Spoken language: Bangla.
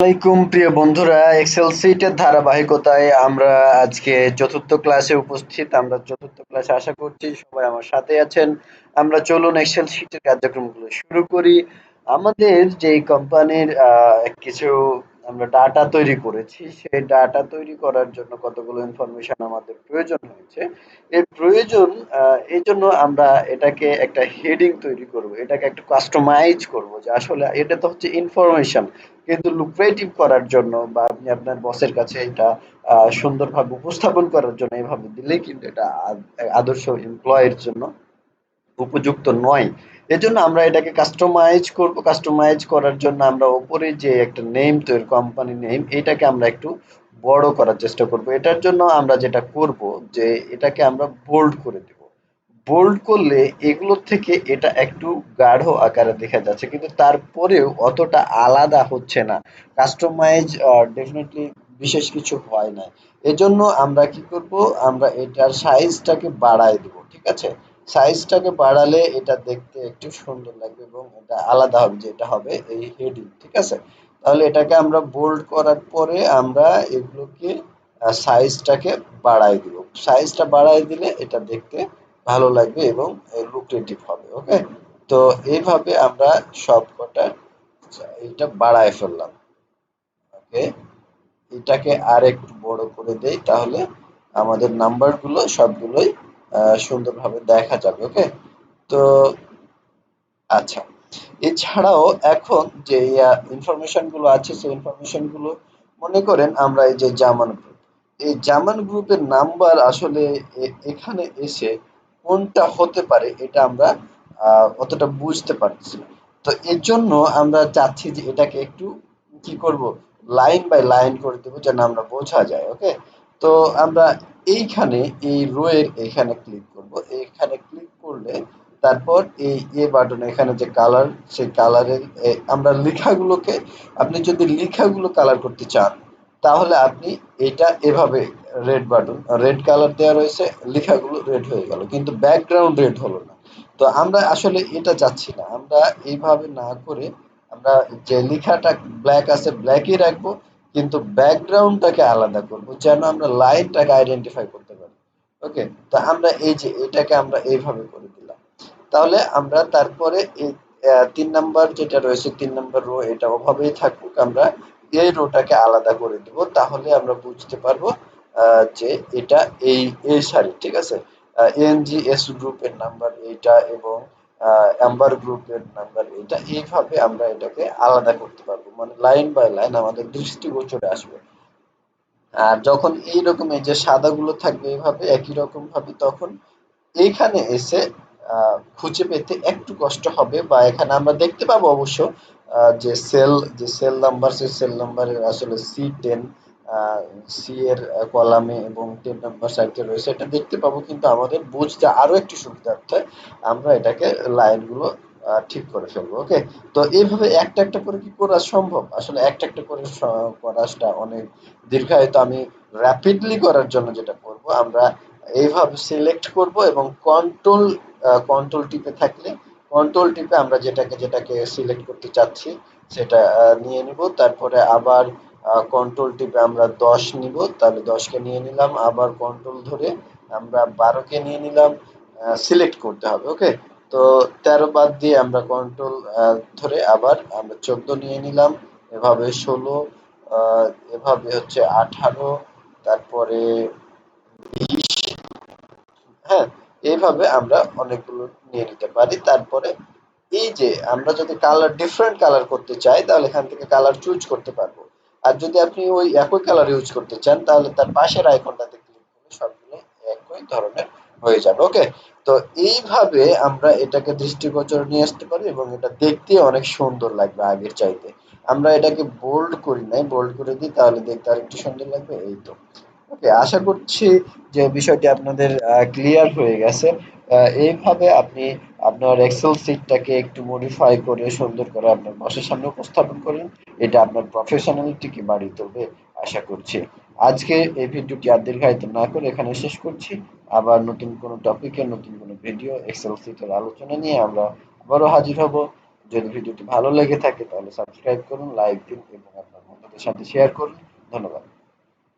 আসসালামাইকুম প্রিয় বন্ধুরা, এক্সেল শিটের ধারাবাহিকতায় আমরা আজকে চতুর্থ ক্লাসে উপস্থিত। আমরা চতুর্থ ক্লাসে আশা করছি সবাই আমার সাথে আছেন। আমরা চলুন এক্সেল শিটের কার্যক্রমগুলো শুরু করি। আমাদের যে কোম্পানির কিছু আমরা ডাটা তৈরি করেছি, সেই ডাটা তৈরি করার জন্য কতগুলো ইনফরমেশন আমাদের প্রয়োজন হয়েছে। এই প্রয়োজন এই জন্য আমরা এটাকে একটা হেডিং তৈরি করব, এটাকে একটু কাস্টমাইজ করব যে আসলে এটা তো হচ্ছে ইনফরমেশন, কিন্তু লুক্রেটিভ করার জন্য বা আপনি আপনার বসের কাছে এটা সুন্দরভাবে উপস্থাপন করার জন্য এভাবে দিলেই কিন্তু এটা আদর্শ এমপ্লয়ের জন্য উপযুক্ত নয়। এজন্য আমরা এটাকে কাস্টমাইজ করব। কাস্টমাইজ করার জন্য আমরা উপরে যে একটা নেম তৈরি, কোম্পানি নেম, এটাকে আমরা একটু বড় করার চেষ্টা করব। এটার জন্য আমরা যেটা করব যে এটাকে আমরা বোল্ড করে দেব। বোল্ড করলে এগুলোর থেকে এটা একটু গাঢ় আকারে দেখা যাচ্ছে, কিন্তু তারপরেও অতটা আলাদা হচ্ছে না। কাস্টমাইজ ডেফিনেটলি বিশেষ কিছু হয় না। এজন্য আমরা কি করব, আমরা এটার সাইজটাকে বাড়ায় দিব। ঠিক আছে, সাইজটাকে বাড়ালে এটা দেখতে একটু সুন্দর লাগবে এবং এটা আলাদা হবে, যে এটা হবে এই হেডিং। ঠিক আছে, তাহলে এটাকে আমরা বোল্ড করার পরে আমরা এগুলোকে সাইজটাকে বাড়ায় দিব। সাইজটা বাড়ায় দিলে এটা দেখতে ভালো লাগবে এবং লুক্রেটিভ হবে। ওকে, তো এইভাবে আমরা সবকটা এটা বাড়ায় ফেললাম। ওকে, এটাকে আর একটু বড় করে দেই, তাহলে আমাদের নাম্বারগুলো সবগুলোই সুন্দরভাবে দেখা যাবে। ওকে, তো আচ্ছা, এছাড়াও এখন যে ইনফরমেশন গুলো আছে, সেই ইনফরমেশন গুলো মনে করেন আমরা এই যে জামান গ্রুপ, এই জামান গ্রুপের নাম্বার আসলে এখানে এসে কোনটা হতে পারে এটা আমরা অতটা বুঝতে পারছি না। তো এর জন্য আমরা চাচ্ছি যে এটাকে একটু কি করব, লাইন বাই লাইন করে দেবো যেন আমরা বোঝা যায়। ওকে, তো আমরা এইখানে এই রো এর এখানে ক্লিক করব। এখানে ক্লিক করলে তারপর এই বাটন, এখানে যে কালার, সেই কালারের আমরা লেখাগুলোকে, আপনি যদি লেখাগুলো কালার করতে চান তাহলে আপনি এটা এভাবে, রেড বাটন, রেড কালার দেওয়া রয়েছে, লেখাগুলো রেড হয়ে গেল কিন্তু ব্যাকগ্রাউন্ড রেড হলো না। তো আমরা আসলে এটা চাচ্ছি না। আমরা এইভাবে না করে আমরা যে লেখাটা ব্ল্যাক আছে ব্ল্যাকই রাখবো, কিন্তু ব্যাকগ্রাউন্ডটাকে আলাদা করব যেন আমরা লাইনটাকে আইডেন্টিফাই করতে পারি। ওকে, তো আমরা এই যে এটাকে আমরা এইভাবে করে দিলাম। তাহলে আমরা তারপরে এই ৩ নাম্বার যেটা রয়েছে, ৩ নাম্বার রো, এটা ওভাবেই থাকুক। আমরা এই রোটাকে আলাদা করে দিব। তাহলে আমরা বুঝতে পারবো যে এটা এই সারি। ঠিক আছে? এনজিএস গ্রুপের নাম্বার এইটা এবং এম্বার গ্রুপের নাম্বার এইটা। এইভাবে আমরা এটাকে আলাদা করতে পারবো। মানে লাইন বাই লাইন আমাদের দৃষ্টিগোচরে আসবে। আর যখন এইরকম এই যে সাদাগুলো থাকবে এভাবে একই রকম ভাবে, তখন এইখানে এসে খুঁজে পেতে একটু কষ্ট হবে, বা এখানে আমরা দেখতে পাবো অবশ্য যে সেল নাম্বার, সেই সেল নাম্বারের আসলে C10, সি এর কলামে এবং 10 নাম্বার সাইডে রয়েছে, এটা দেখতে পাবো। কিন্তু আমাদের বুঝতে আরো একটু সুবিধার্থে আমরা এটাকে লাইনগুলো ঠিক করে ফেলবো। ওকে, তো এইভাবে একটা একটা করে কি করা সম্ভব? আসলে একটা একটা করে করাটা অনেক দীর্ঘায়িত। আমি র্যাপিডলি করার জন্য যেটা করব, আমরা এইভাবে সিলেক্ট করব এবং কন্ট্রোল টিপে থাকলে, কন্ট্রোল টিপে আমরা যেটাকে যেটাকে সিলেক্ট করতে চাচ্ছি সেটা নিয়ে নিব। তারপরে আবার কন্ট্রোল টিপে আমরা 10 নিব, তাহলে 10 কে নিয়ে নিলাম। আবার কন্ট্রোল ধরে আমরা 12 কে নিয়ে নিলাম। সিলেক্ট করতে হবে। ওকে, তো 13 বাদ দিয়ে আমরা কন্ট্রোল ধরে আবার আমরা 14 নিয়ে নিলাম। এভাবে 16, আহ, এভাবে হচ্ছে 18, তারপরে 20। হ্যাঁ, এইভাবে আমরা অনেকগুলো নিয়ে নিতে পারি। তারপরে এই যে আমরা যদি কালার, ডিফারেন্ট কালার করতে চাই, তাহলে এখান থেকে কালার চুজ করতে পারবো। আর যদি আপনি ওই একই কালার ইউজ করতে চান, তাহলে তার পাশের আইকনটাতে ক্লিক করলে সবগুলো একই ধরনের হয়ে যাবে। ওকে, তো এইভাবে আমরা এটাকে দৃষ্টিগোচরে নিয়ে আসতে পারি এবং এটা দেখতে অনেক সুন্দর লাগবে আগের চাইতে। আমরা এটাকে বোল্ড করি নাই, বোল্ড করে দিই তাহলে দেখতে আরেকটু সুন্দর লাগবে। এই তো। ওকে, আশা করছি যে বিষয়টি আপনাদের ক্লিয়ার হয়ে গেছে। এইভাবে আপনি আপনার এক্সেল শিটটাকে একটু মডিফাই করে সুন্দর করে আপনার বসের সামনে উপস্থাপন করুন। এটা আপনার প্রফেশনালিটিকে বাড়িয়ে তুলবে আশা করছি। আজকে এই ভিডিওটি আর দীর্ঘায়িত না করে এখানে শেষ করছি। আবার নতুন কোনো টপিকে, নতুন কোনো ভিডিও, এক্সেল শিটের আলোচনা নিয়ে আমরা আবারও হাজির হব। যদি ভিডিওটি ভালো লেগে থাকে তাহলে সাবস্ক্রাইব করুন, লাইক দিন এবং আপনার বন্ধুদের সাথে শেয়ার করুন। ধন্যবাদ।